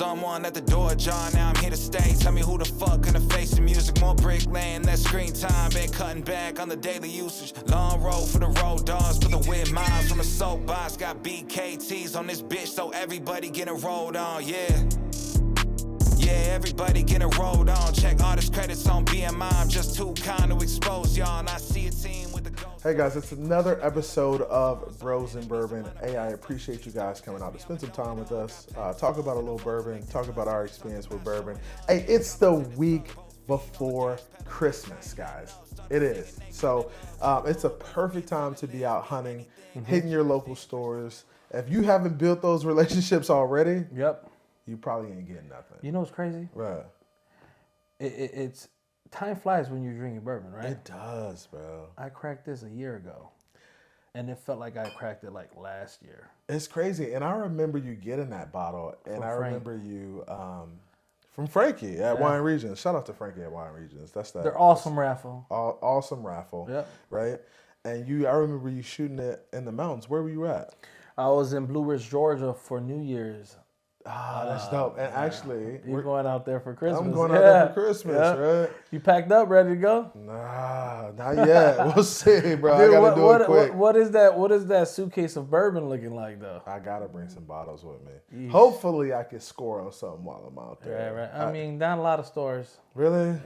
Someone at the door, John, now I'm here to stay. Tell me who the fuck gonna face the music. More brick laying, less screen time. Been cutting back on the daily usage. Long road for the road dogs, put the whip miles from a soapbox. Got BKTs on this bitch, so everybody getting rolled on, yeah. Yeah, everybody getting rolled on. Check artist credits on BMI. I'm just too kind to expose y'all. And I see a team with the ghost. Hey guys, it's another episode of Bros and Bourbon. Hey, I appreciate you guys coming out to spend some time with us. Talk about a little bourbon. Talk about our experience with bourbon. Hey, it's the week before Christmas, guys. It is. So it's a perfect time to be out hunting, hitting your local stores. If you haven't built those relationships already, you probably ain't getting nothing. You know what's crazy? Right. It's time flies when you're drinking bourbon, right? It does, bro. I cracked this a year ago, and it felt like I cracked it like last year. It's crazy, and I remember you getting that bottle, and I Frank. remember you from Frankie at Wine Regions. Shout out to Frankie at Wine Regions. They're awesome raffle. Awesome raffle. Yep. Right. And I remember you shooting it in the mountains. Where were you at? I was in Blue Ridge, Georgia for New Year's. That's dope. And actually, You're going out there for Christmas. I'm going out there for Christmas, right? You packed up, ready to go? Nah, not yet. We'll see, bro. Dude, I gotta do it quick. What is that suitcase of bourbon looking like, though? I gotta bring some bottles with me. Yeesh. Hopefully, I can score on something while I'm out there. Right. I mean, not a lot of stores. Really?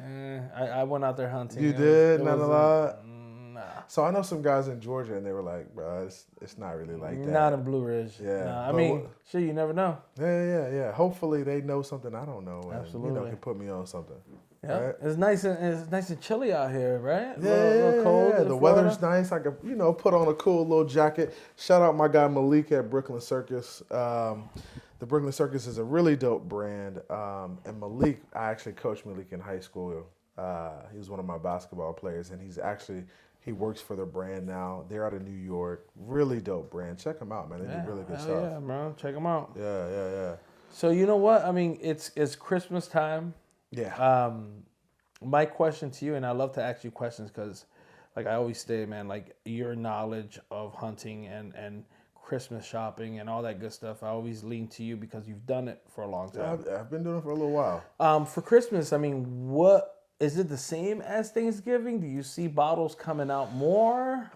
I went out there hunting. You did? It Not was a lot? Nah. So I know some guys in Georgia, and they were like, bro, it's not really like that. Not in Blue Ridge. Yeah. Nah, I mean, shit, you never know. Yeah. Hopefully they know something I don't know, and Absolutely. can put me on something. Yeah, Right? it's nice and chilly out here, right? Yeah, a little cold. yeah. in The Florida. weather's nice. I could, put on a cool little jacket. Shout out my guy Malik at Brooklyn Circus. The Brooklyn Circus is a really dope brand. And Malik, I actually coached Malik in high school. He was one of my basketball players, and he works for the brand now. They're out of New York. Really dope brand. Check them out, man. They do really good stuff. Yeah, bro. Check them out. Yeah. So you know what? I mean, it's Christmas time. Yeah. My question to you, and I love to ask you questions because, like I always say, man, like your knowledge of hunting and Christmas shopping and all that good stuff, I always lean to you because you've done it for a long time. I've been doing it for a little while. For Christmas, I mean, what is it the same as Thanksgiving? Do you see bottles coming out more,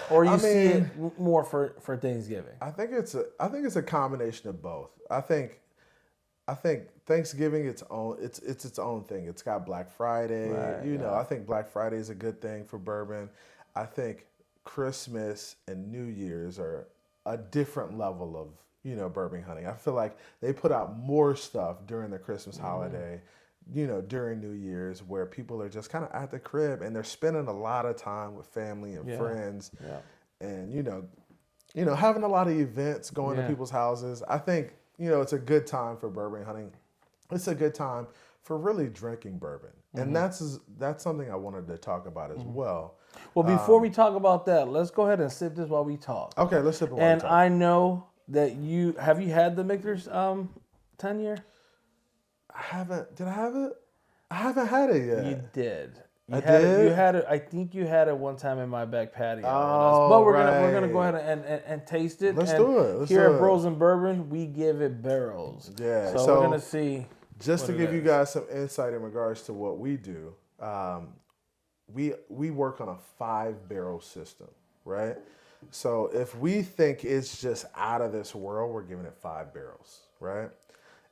or see it more for Thanksgiving? I think it's a combination of both. I think Thanksgiving it's its own thing. It's got Black Friday. Right, I think Black Friday is a good thing for bourbon. I think Christmas and New Year's are a different level of bourbon hunting. I feel like they put out more stuff during the Christmas holiday, during New Year's, where people are just kind of at the crib and they're spending a lot of time with family and friends, and having a lot of events, going to people's houses. I think it's a good time for bourbon hunting. It's a good time for really drinking bourbon, and that's something I wanted to talk about as well. Well, before we talk about that, let's go ahead and sip this while we talk. Okay, let's sip it while we talk. And I know that you had the Michters 10-year? I haven't. Did I have it? I haven't had it yet. You did. I did? You had it. I think you had it one time in my back patio. Oh, but we're gonna go ahead and taste it. Let's do it. Here at Bros and Bourbon, we give it barrels. Yeah. So we're gonna see. Just to give you guys some insight in regards to what we do, we work on a 5-barrel system, right? So if we think it's just out of this world, we're giving it 5 barrels, right?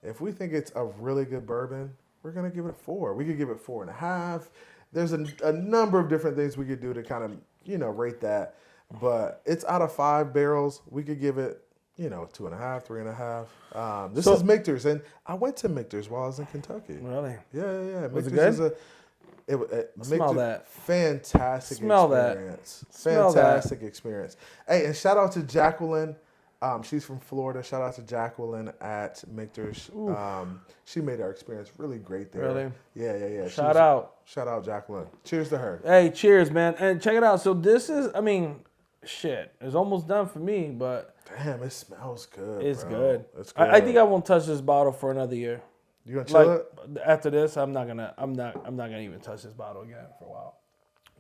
If we think it's a really good bourbon, we're gonna give it 4. We could give it 4.5. There's a number of different things we could do to kind of rate that, but it's out of 5 barrels. We could give it 2.5, 3.5. This is Michters, and I went to Michters while I was in Kentucky. Really? Yeah. Was it Michters good? Smell Michters, that. Fantastic Smell experience. that. Smell Fantastic experience. Hey, and shout out to Jacqueline. She's from Florida. Shout out to Jacqueline at Michters. She made our experience really great there. Really? Yeah. Shout out, Jacqueline. Cheers to her. Hey, cheers, man. And check it out. So this is, shit. It's almost done for me, but damn, it smells good. It's bro. good. It's good. I think I won't touch this bottle for another year. You gonna chill it? After this, I'm not gonna even touch this bottle again for a while.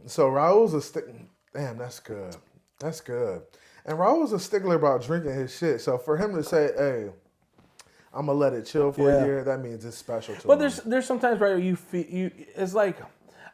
So Raul's a stick. Damn, that's good. That's good. And Raul's a stickler about drinking his shit. So for him to say, "Hey, I'm gonna let it chill for Yeah. a year, that means it's special to But me. there's sometimes right you feel it's like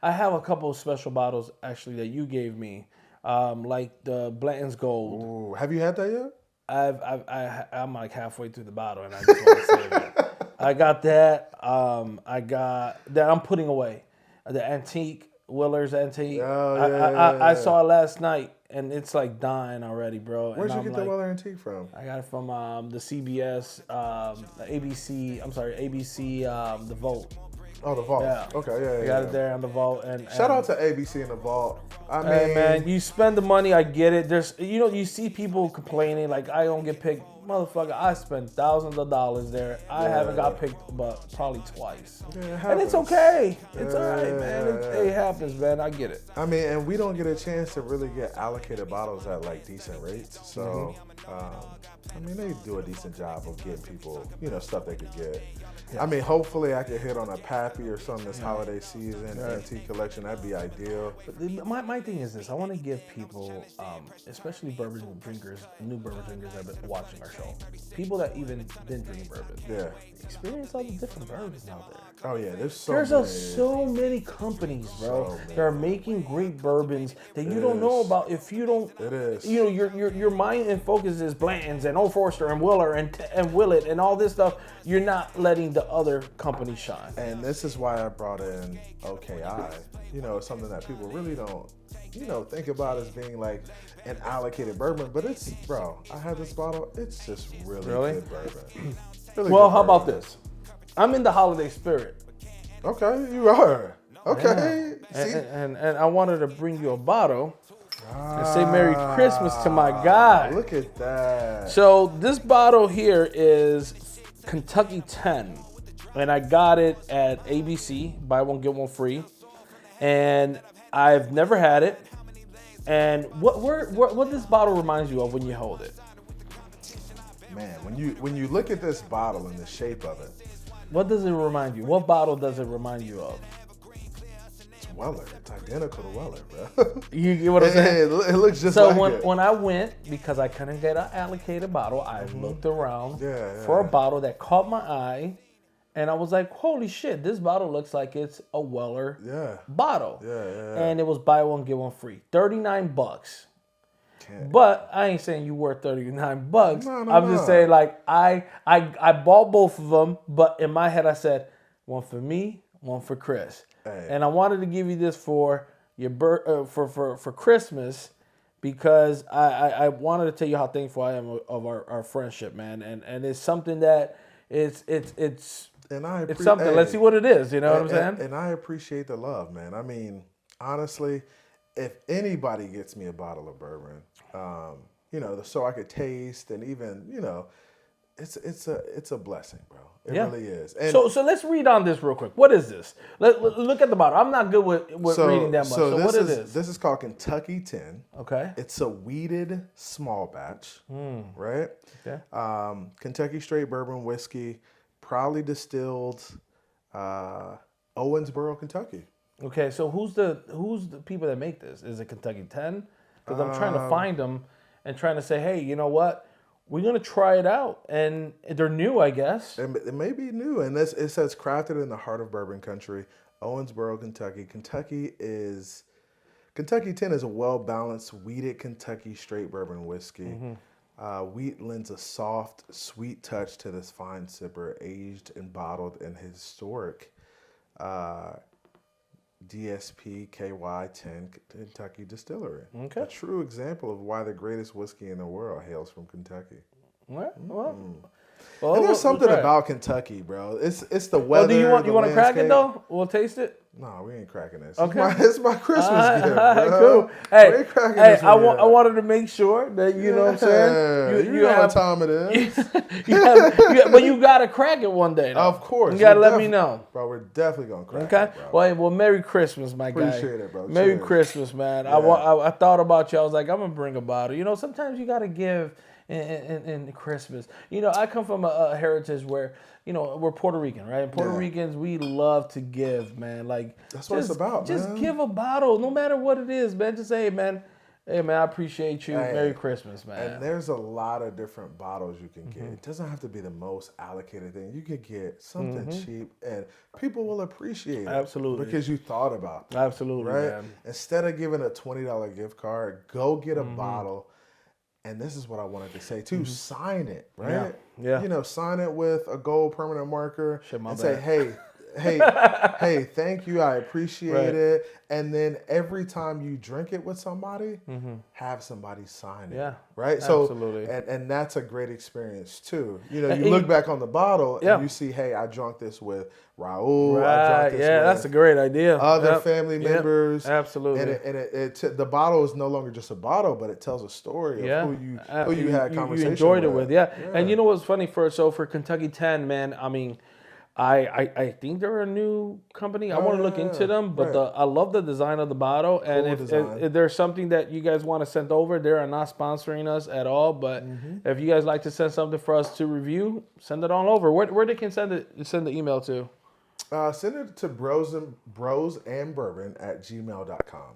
I have a couple of special bottles actually that you gave me, like the Blanton's Gold. Ooh, have you had that yet? I'm like halfway through the bottle and I just want to save it. I got that. I got that I'm putting away. The antique Willer's antique. Oh, I saw it last night and it's like dying already, bro. Where'd and you get the Weller Antique from? I got it from the CBS, the ABC. I'm sorry, ABC. The Vault. Oh, the Vault. Yeah. Okay, yeah. I got it there on the Vault. And Shout out to ABC and the Vault. I mean, hey, man, you spend the money. I get it. There's, you see people complaining like I don't get picked. Motherfucker, I spent thousands of dollars there. I haven't got picked, but probably twice. Yeah, and it's okay. It's all right, man. It happens, man. I get it. I mean, and we don't get a chance to really get allocated bottles at like decent rates. So, I mean, they do a decent job of getting people, stuff they could get. Yeah. I mean, hopefully I could hit on a Pappy or something this holiday season, antique collection. That'd be ideal. But my thing is this. I want to give people, especially bourbon drinkers, new bourbon drinkers that have been watching our show, people that even didn't drink bourbon, experience all the different bourbons out there. Oh, yeah. There's so many companies, bro, that are making great bourbons that you don't know about if you don't. It is. Your mind and focus is Blanton's and Old Forester and Willer and Willett and all this stuff. You're not letting the other companies shine. And this is why I brought in OKI. Something that people really don't, think about as being like an allocated bourbon. But it's, bro, I had this bottle. It's just really good bourbon. Really well, good how about bourbon. this? I'm in the holiday spirit. Okay, you are. Okay. Yeah. And I wanted to bring you a bottle and say Merry Christmas to my guy. Look at that. So this bottle here is Kentucky 10. And I got it at ABC, buy one, get one free. And I've never had it. And what this bottle reminds you of when you hold it? Man, when you look at this bottle and the shape of it. What does it remind you? What bottle does it remind you of? It's Weller. It's identical to Weller, bro. You get what I'm saying? It looks just so like it. when I went, because I couldn't get an allocated bottle, I looked around for a bottle that caught my eye. And I was like, holy shit, this bottle looks like it's a Weller bottle. Yeah. And it was buy one, get one free. $39. But I ain't saying you worth $39. No, I'm just saying, like, I bought both of them, but in my head I said, one for me, one for Chris. Hey. And I wanted to give you this for your for Christmas because I wanted to tell you how thankful I am of our friendship, man. And it's something that it's something. Let's see what it is. You know what I'm saying? And I appreciate the love, man. I mean, honestly, if anybody gets me a bottle of bourbon, so I could taste and even, it's a blessing, bro. It really is. And so let's read on this real quick. What is this? Look at the bottle. I'm not good with reading that much. So what is this? This is called Kentucky 10. Okay. It's a wheated small batch, right? Okay. Kentucky straight bourbon whiskey, proudly distilled, Owensboro, Kentucky. Okay, so who's the people that make this? Is it Kentucky 10? Because I'm trying to find them and trying to say, hey, you know what? We're gonna try it out, and they're new, I guess. It may be new, and it says crafted in the heart of bourbon country, Owensboro, Kentucky. Kentucky 10 is a well-balanced wheated Kentucky straight bourbon whiskey. Wheat lends a soft, sweet touch to this fine sipper, aged and bottled in historic DSP KY10 Kentucky Distillery. Okay. A true example of why the greatest whiskey in the world hails from Kentucky. Well, and there's something about Kentucky, bro. It's the weather. Oh, do you want to crack it though? We'll taste it. No, we ain't cracking this. Okay. It's my Christmas gift, bro. Cool. Hey, we ain't cracking this I wanted to make sure that you know what I'm saying. You know what time it is. But you gotta crack it one day. Though. Of course. You gotta let me know, bro. We're definitely gonna crack it, bro. Well, Merry Christmas, my guy. Appreciate it, bro. Merry Christmas, man. Yeah. I thought about you. I was like, I'm gonna bring a bottle. Sometimes you gotta give in Christmas. I come from a heritage where. We're Puerto Rican, right? And Puerto Ricans, we love to give, man. Like that's what it's about, Just man. give a bottle, no matter what it is, man. Just say, hey, man, Hey, man, I appreciate you. Hey, Merry Christmas, man. And there's a lot of different bottles you can get. It doesn't have to be the most allocated thing. You could get something cheap, and people will appreciate it. Absolutely. Because you thought about it. Absolutely, right? man. Instead of giving a $20 gift card, go get a bottle. And this is what I wanted to say too. Sign it, right? Yeah. You know, sign it with a gold permanent marker and say, bad. hey, thank you. I appreciate it. And then every time you drink it with somebody, have somebody sign it. Yeah. Right? Absolutely. So, and that's a great experience too. You know, you look back on the bottle and you see, hey, I drunk this with Raul. Right. I drunk this with that's a great idea. other family members. Absolutely. And the bottle is no longer just a bottle, but it tells a story of who you had conversation You enjoyed it with. Yeah. Yeah. And you know what's funny? For Kentucky 10, man, I mean, I think they're a new company. I want to look into them, but I love the design of the bottle. And if there's something that you guys want to send over, they are not sponsoring us at all. But if you guys like to send something for us to review, send it on over. Where they can send the email to? Send it to brosandbourbon at gmail.com.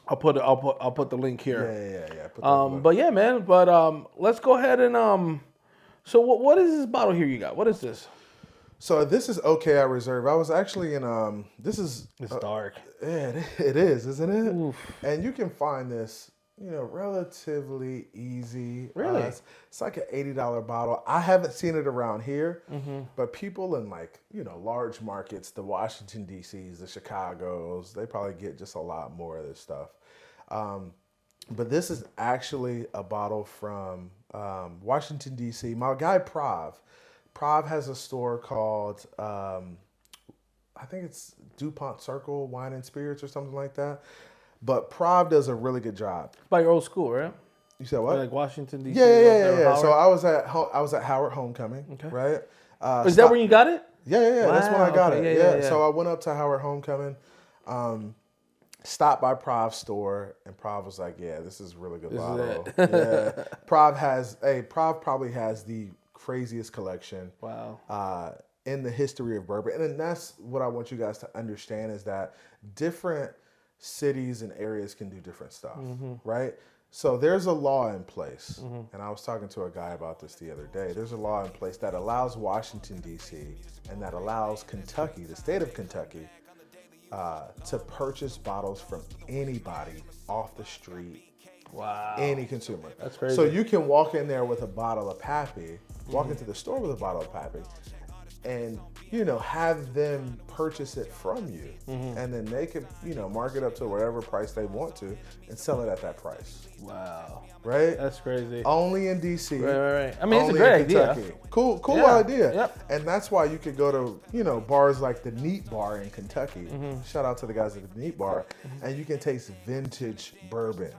I'll put the link here. Yeah. Put that link. But yeah, man. But let's go ahead and So what is this bottle here you got? What is this? So this is OKI Reserve. I was actually in It's dark. Yeah, it is, isn't it? Oof. And you can find this, relatively easy. Really? It's like an $80 bottle. I haven't seen it around here, but people in large markets, the Washington D.C.s, the Chicagos, they probably get just a lot more of this stuff. But this is actually a bottle from Washington D.C. My guy Prav has a store called, I think it's DuPont Circle Wine and Spirits or something like that. But Prav does a really good job. By your old school, right? You said what? Like Washington D.C. Yeah. So I was at Howard Homecoming, right? Is that where you got it? Yeah. Wow, that's when I got it. Yeah. So I went up to Howard Homecoming, stopped by Prav's store, and Prav was like, "Yeah, this is a really good bottle." Yeah. Prav probably has the craziest collection. Wow. In the history of bourbon. And that's what I want you guys to understand is that different cities and areas can do different stuff, right? So there's a law in place, and I was talking to a guy about this the other day. There's a law in place that allows Washington, D.C., and that allows Kentucky, the state of Kentucky, to purchase bottles from anybody off the street. Wow. Any consumer. That's crazy. So you can walk in there with a bottle of Pappy, walk into the store with a bottle of Pappy, and, have them purchase it from you. And then they can, mark it up to whatever price they want to and sell it at that price. Wow. Right? That's crazy. Only in D.C. Right. I mean, it's a only great in Kentucky. idea. Cool Yeah. idea. Yep. And that's why you could go to, bars like the Neat Bar in Kentucky. Shout out to the guys at the Neat Bar. And you can taste vintage bourbon.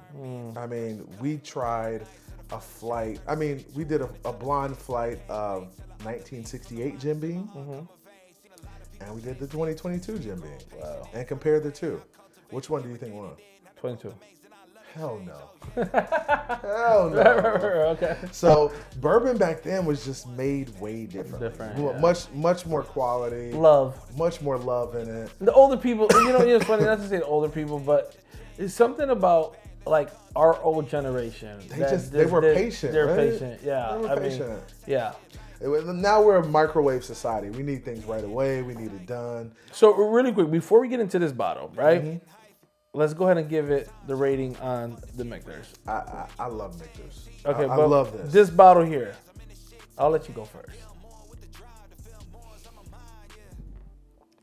I mean, we tried a flight. I mean, we did a blind flight of 1968 jimbeam. And we did the 2022 jimbeam. Wow. And compared the two. Which one do you think won? 22. Hell no. Hell no. Okay. So bourbon back then was just made way different. Yeah. Much more quality. Love. Much more love in it. The older people, it's funny not to say the older people, but it's something about like our old generation. They were patient. They're right? patient. Yeah. They were patient. Yeah. Now we're a microwave society. We need things right away. We need it done. So really quick, before we get into this bottle, right? Let's go ahead and give it the rating on the Michters. I love Michters. Okay, I but love this. This bottle here, I'll let you go first.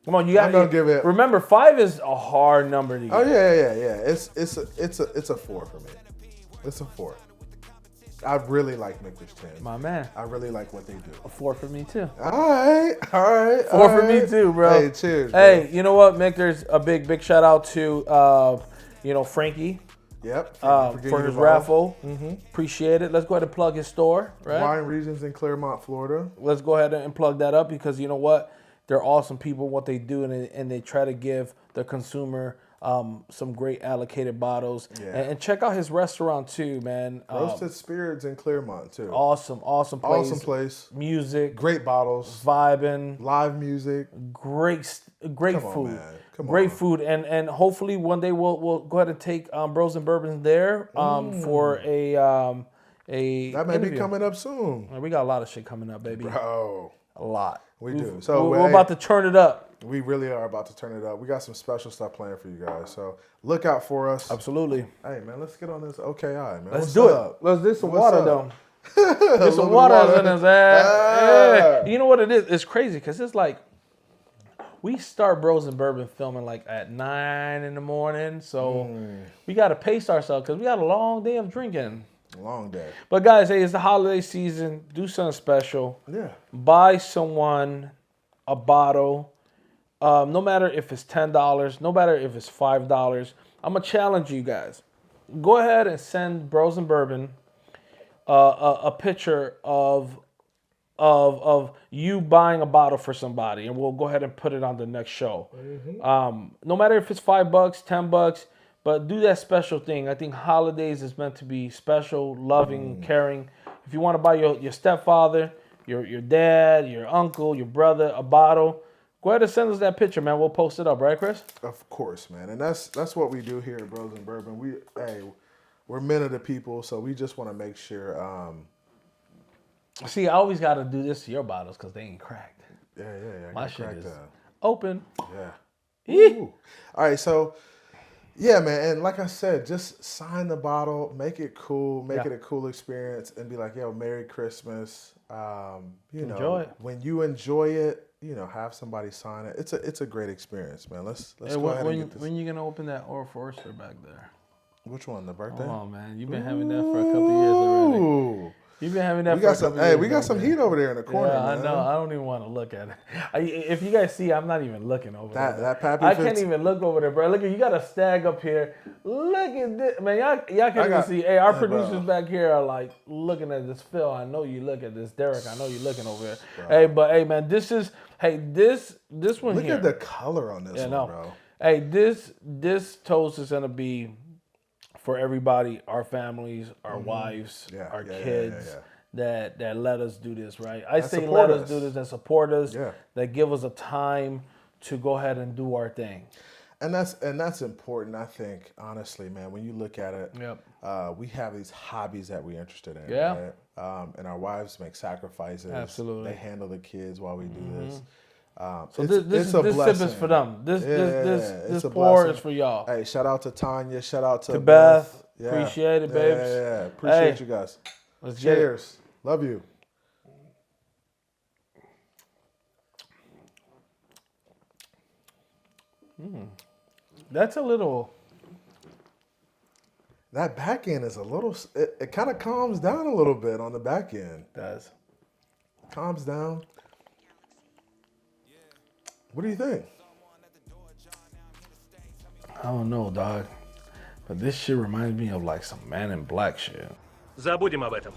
Come on, you got. I'm gonna give it. Remember, 5 is a hard number to get. Oh yeah. It's a 4 for me. It's a 4. I really like Michters 10. My man. I really like what they do. A 4 for me too. All right. 4 for me too, bro. Hey, cheers. Hey, bro. you know what, Michters? A big shout out to Frankie. Yep. For his raffle. Appreciate it. Let's go ahead and plug his store, right? Wine Regions in Claremont, Florida. Let's go ahead and plug that up because you know what? They're awesome people, what they do, and they try to give the consumer some great allocated bottles. Yeah. And check out his restaurant too, man. Roasted Spirits in Claremont too. Awesome place. Awesome place. Music. Great bottles. Vibing. Live music. Great Come on, food. man. Come Great on. food. And hopefully one day we'll go ahead and take Bros and Bourbons there for a That may be coming up soon. We got a lot of shit coming up, baby. Bro. A lot. We do. So we're about to turn it up. We really are about to turn it up. We got some special stuff planned for you guys. So look out for us. Absolutely. Hey man, let's get on this OKI, man. Let's do it. Let's do some water though. There's There's some water in his ass. Yeah. You know what it is? It's crazy because it's like we start Bros and Bourbon filming like at 9 in the morning. So we got to pace ourselves because we got a long day of drinking. Long day. But guys, hey, it's the holiday season. Do something special. Yeah. Buy someone a bottle. No matter if it's $10, no matter if it's $5. I'm going to challenge you guys. Go ahead and send Bros and Bourbon a picture of you buying a bottle for somebody, and we'll go ahead and put it on the next show. No matter if it's $5, $10, but do that special thing. I think holidays is meant to be special, loving, caring. If you want to buy your stepfather, your dad, your uncle, your brother a bottle, go ahead and send us that picture, man. We'll post it up, right, Chris? Of course, man. And that's what we do here at Bros and Bourbon. We're men of the people, so we just want to make sure. See, I always got to do this to your bottles because they ain't cracked. Yeah. My shit is open. Yeah. Ooh. All right, so yeah, man. And like I said, just sign the bottle, make it cool, make it a cool experience, and be like, yo, Merry Christmas. Enjoy it. When you enjoy it, have somebody sign it. It's a great experience, man. Let's go ahead and get this. When you gonna open that oldforester back there? Which one? The birthday? Oh man, you've been having that for a couple years already. Ooh. You've been having that We for got a couple some. years. Hey, we got some heat over there in the corner. Yeah, man. I know. I don't even want to look at it. If you guys see, I'm not even looking over there. That pappy. I can't even look over there, bro. Look at you got a stag up here. Look at this, man. Y'all can't even see. Hey, our producers back here are like looking at this. Phil, I know you look at this. Derek, I know you looking over there. Bro. Hey, man, this one look here. Look at the color on this one, bro. Hey, this toast is gonna be for everybody, our families, our wives, our kids. That let us do this, right? I say let us do this, that support us, that give us a time to go ahead and do our thing. And that's important, I think, honestly, man. When you look at it, we have these hobbies that we're interested in, right? And our wives make sacrifices. Absolutely. They handle the kids while we do this. So this sip is for them. This pour is for y'all. Hey, shout out to Tanya. Shout out to Beth. Appreciate it, babes. Yeah. Appreciate you guys. Let's Cheers. Love you. That's a little. That back end is a little. It kind of calms down a little bit on the back end. It does. Calms down. What do you think? I don't know, dog. But this shit reminds me of like some Man in Black shit. Забудем об этом.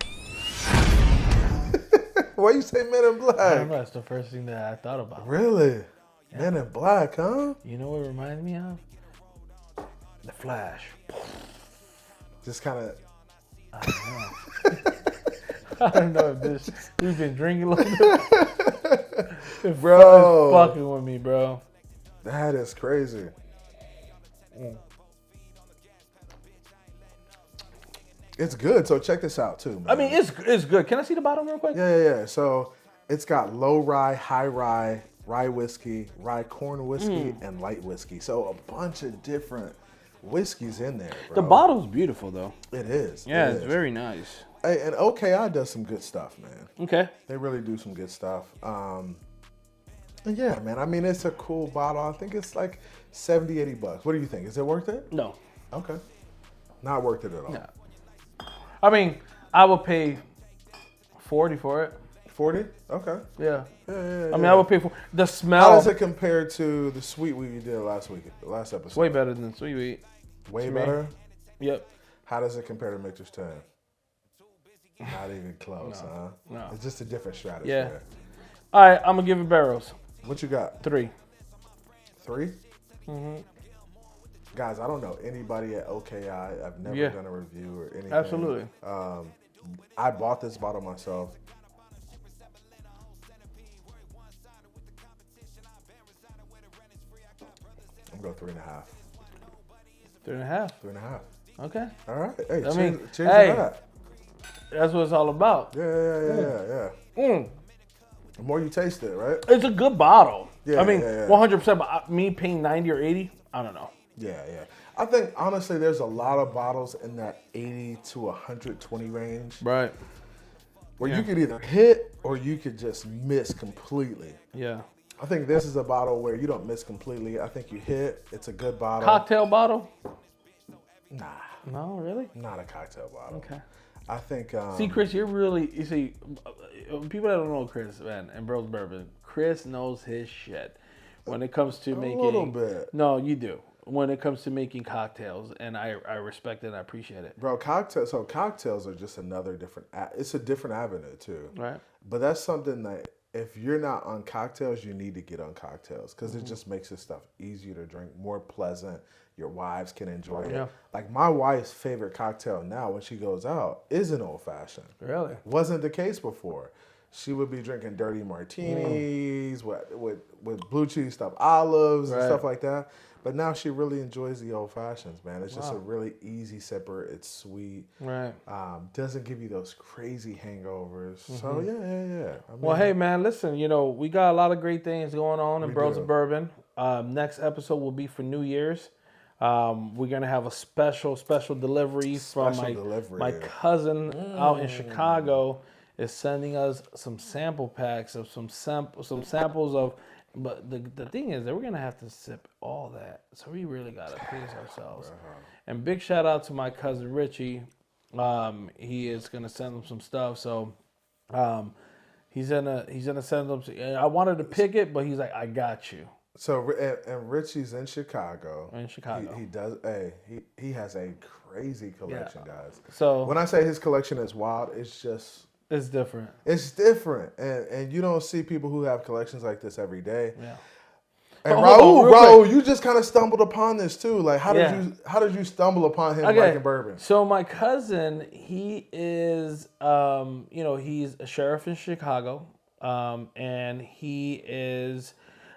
Why you say Men in Black? I don't know, that's the first thing that I thought about. Really? Yeah. Men in Black, huh? You know what it reminds me of? The Flash. Just kind of. I don't know if we've been drinking a little bit. Bro. It's fucking with me, bro. That is crazy. It's good. So check this out too, man. I mean, it's good. Can I see the bottom real quick? Yeah. So it's got low rye, high rye, rye whiskey, rye corn whiskey, and light whiskey. So a bunch of different whiskeys in there, bro. The bottle's beautiful though. It is. Yeah, it's very nice. Hey, and OKI does some good stuff, man. Okay. They really do some good stuff. And yeah, man, I mean, it's a cool bottle. I think it's like $70, $80. What do you think? Is it worth it? No. Okay. Not worth it at all. No. I mean, I would pay $40 for it. 40? Okay. Yeah. Yeah. I mean, I would pay for the smell. How does it compare to the sweet wheat you did last episode? It's way better than sweet wheat. Way better? Yep. How does it compare to Michters 10? Not even close, huh? No. It's just a different strategy. Yeah. There. All right, I'm going to give it barrels. What you got? 3. 3? guys, I don't know anybody at OKI. I've never done a review or anything. Absolutely. I bought this bottle myself. I'm going to go 3.5. 3.5. 3.5. Okay. All right. Hey, I cheers, mean, cheers hey, to that. That's what it's all about. Yeah. The more you taste it, right? It's a good bottle. Yeah, I mean, yeah. 100%. But me paying 90 or 80, I don't know. Yeah. I think, honestly, there's a lot of bottles in that 80 to 120 range. Right. Where you could either hit or you could just miss completely. Yeah. I think this is a bottle where you don't miss completely. I think you hit. It's a good bottle. Cocktail bottle? Nah. No, really? Not a cocktail bottle. Okay. I think... see, Chris, you see, people that don't know Chris, man, and Bros Bourbon, Chris knows his shit when it comes to making... A little bit. No, you do. When it comes to making cocktails, and I respect it and I appreciate it. Bro, cocktails are just another different... It's a different avenue, too. Right. But that's something that if you're not on cocktails, you need to get on cocktails because it just makes this stuff easier to drink, more pleasant. Your wives can enjoy it. Yeah. Like my wife's favorite cocktail now when she goes out is an old fashioned. Really? Wasn't the case before. She would be drinking dirty martinis with blue cheese stuffed olives and stuff like that. But now she really enjoys the old fashions, man. It's just a really easy sipper. It's sweet. Right. Doesn't give you those crazy hangovers. So yeah. I mean, Well, hey man, listen. We got a lot of great things going on in Bros of Bourbon. Next episode will be for New Year's. We're gonna have a special delivery from my cousin out in Chicago. Is sending us some sample packs of some samples of. But the thing is that we're going to have to sip all that. So we really got to pace ourselves. And big shout out to my cousin Richie. He is going to send them some stuff. So he's gonna send them. I wanted to pick it, but he's like, I got you. So and Richie's in Chicago. He does. Hey, he has a crazy collection, guys. So when I say his collection is wild, it's just. It's different. It's different, and you don't see people who have collections like this every day. Yeah. And Raul, you just kind of stumbled upon this too. Like, how did you stumble upon him liking bourbon? So my cousin, he is, he's a sheriff in Chicago, and he is.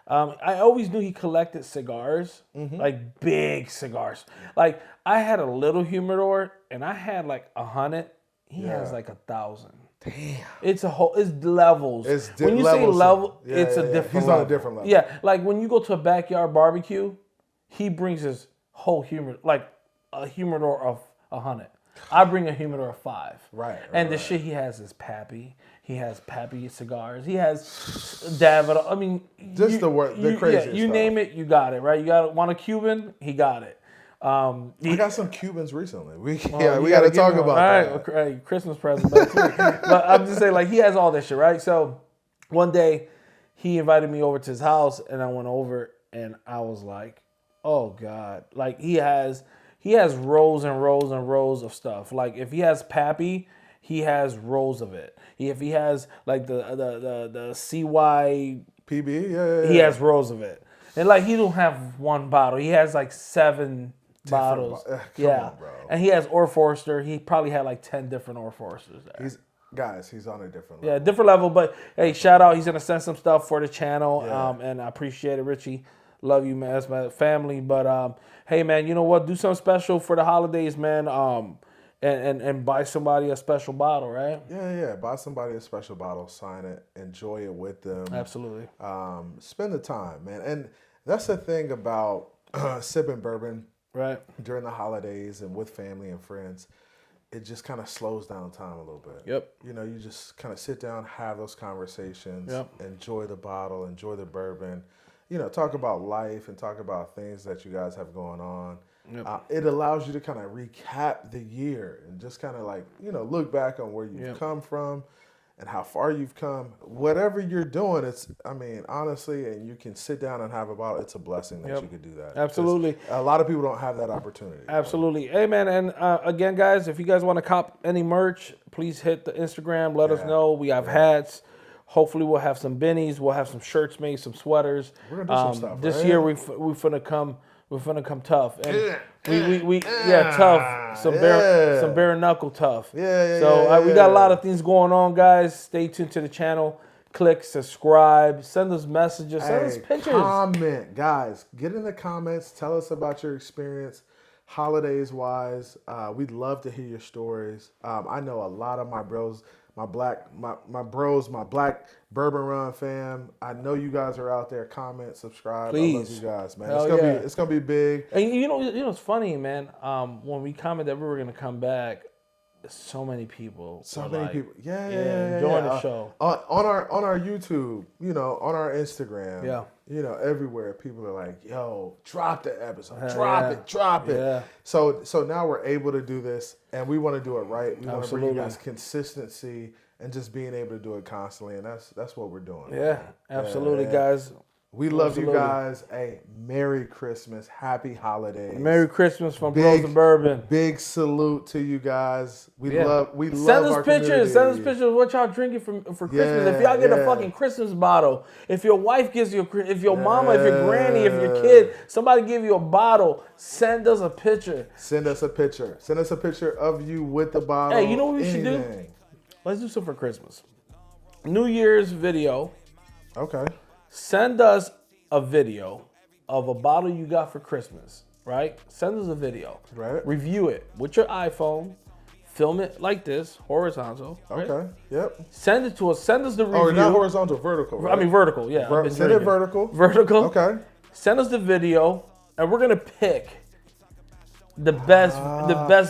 I always knew he collected cigars, like big cigars. Like I had a little humidor, and I had like 100. He has like 1,000. Damn. It's levels. When you say level, it's a different He's level. on a different level. Yeah, like when you go to a backyard barbecue, he brings his whole humidor, like a humidor of 100. I bring a humidor of 5. Right. And the shit he has is Pappy. He has Pappy cigars. He has Davidoff. I mean, just the crazy you stuff. Name it, you got it, right? You want a Cuban? He got it. I got some Cubans recently. We got to talk about that. All right, Christmas present next week. But I'm just saying, like, he has all this shit, right? So one day he invited me over to his house, and I went over, and I was like, oh God, like he has rows and rows and rows of stuff. Like if he has Pappy, he has rows of it. If he has like the CY PB, he has rows of it. And like he don't have one bottle, he has like 7 bottles. Come on, bro. And he has oldforester. He probably had like 10 different oldforesters there. He's on a different level. Yeah, different level. But hey, shout out. He's gonna send some stuff for the channel. And I appreciate it, Richie. Love you, man. That's my family. But hey, man, you know what? Do something special for the holidays, man. And buy somebody a special bottle, right? Yeah. Buy somebody a special bottle, sign it, enjoy it with them. Absolutely. Spend the time, man. And that's the thing about sipping bourbon. Right. During the holidays and with family and friends, it just kind of slows down time a little bit. Yep. You just kind of sit down, have those conversations, enjoy the bottle, enjoy the bourbon, talk about life and talk about things that you guys have going on. Yep. It allows you to kind of recap the year and just kind of like, look back on where you've come from and how far you've come. Whatever you're doing, honestly, and you can sit down and have a bottle, it's a blessing that you could do that. Absolutely. A lot of people don't have that opportunity. Absolutely. Hey, man, and again, guys, if you guys want to cop any merch, please hit the Instagram. Let us know. We have hats. Hopefully, we'll have some bennies. We'll have some shirts made, some sweaters. We're going to do some stuff, This year, we finna come We're finna come tough. And we tough. Some bare knuckle tough. So we got a lot of things going on, guys. Stay tuned to the channel. Click subscribe. Send us messages. Send us pictures. Comment, guys. Get in the comments. Tell us about your experience, holidays wise. We'd love to hear your stories. I know a lot of my bros, my black Bourbon Run fam. I know you guys are out there. Comment, subscribe. Please. I love you guys, man. Hell It's gonna be big. And you know it's funny, man. When we commented that we were gonna come back, so many people. Enjoying the show on our YouTube. You know, on our Instagram. Yeah. You know, everywhere people are like, "Yo, drop the episode, drop it." Yeah. So now we're able to do this, and we want to do it right. We want to bring you guys consistency and just being able to do it constantly, and that's what we're doing. Yeah, absolutely, guys. We love you guys. Hey, Merry Christmas, Happy Holidays, Merry Christmas from Bros and Bourbon. Big salute to you guys. We love Send us our pictures. community. Send us pictures of what y'all drinking for Christmas. If y'all get a fucking Christmas bottle, if your wife gives you, if your mama, if your granny, if your kid, somebody give you a bottle, send us a picture. Send us a picture. Send us a picture of you with the bottle. Hey, you know what we should do? Let's do something for Christmas. New Year's video. Okay. Send us a video of a bottle you got for Christmas, right? Send us a video. Right. Review it with your iPhone. Film it like this, horizontal. Right? Okay. Yep. Send it to us. Send us the review. Oh, not horizontal, vertical. Right? I mean vertical. Yeah. Send it vertical. Vertical. Okay. Send us the video, and we're gonna pick the best.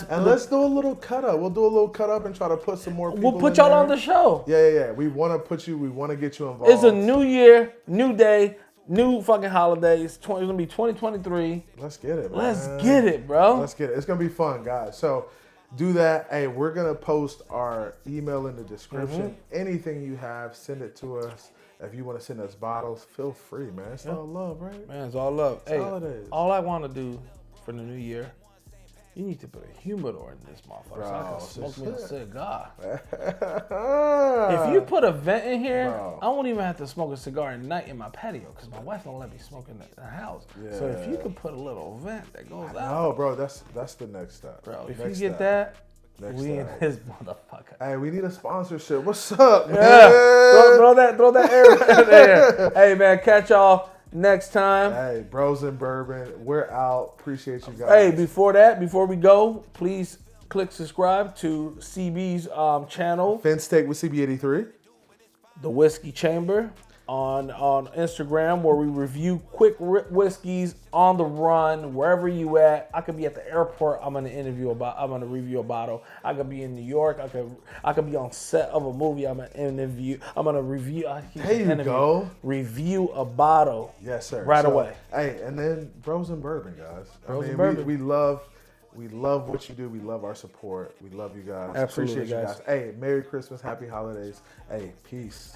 And let's do a little cut up. We'll do a little cut up and try to put some more people. We'll put y'all on the show. Yeah. We want to put you. We want to get you involved. It's a new year, new day, new fucking holidays. It's gonna be 2023. Let's get it, man. Let's get it, bro. Let's get it. It's gonna be fun, guys. So do that. Hey, we're gonna post our email in the description. Anything you have, send it to us. If you want to send us bottles, feel free, man. It's all love, right? Man, it's all love. Hey, holidays. all I want to do for the new year, you need to put a humidor in this motherfucker so I can smoke me a cigar. If you put a vent in here, I won't even have to smoke a cigar at night in my patio because my wife won't let me smoke in the house. Yeah. So if you could put a little vent that goes out. Oh, bro, that's the next step. Bro, if you get that, we in this motherfucker. Hey, we need a sponsorship. What's up, man? Throw that air in there. Hey, man, catch y'all next time. Hey, Bros and Bourbon, we're out. Appreciate you guys. Hey, before we go, please click subscribe to CB's channel. Fin Steak with CB83. The Whiskey Chamber on Instagram, where we review quick whiskeys on the run, wherever you at. I could be at the airport. I'm gonna review a bottle. I could be in New York. I could be on set of a movie. I'm gonna review. Review a bottle. Yes, sir. Right away. Hey, and then Bros and Bourbon, guys. Bros and Bourbon. We love what you do. We love our support. We love you guys. Absolutely, Appreciate you guys. Hey, Merry Christmas, Happy Holidays. Hey, peace.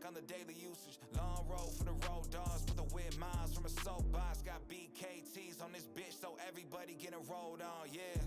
On the daily usage, long road for the road dogs, put the weird miles from a soapbox, got BKTs on this bitch, so everybody getting rolled on, yeah.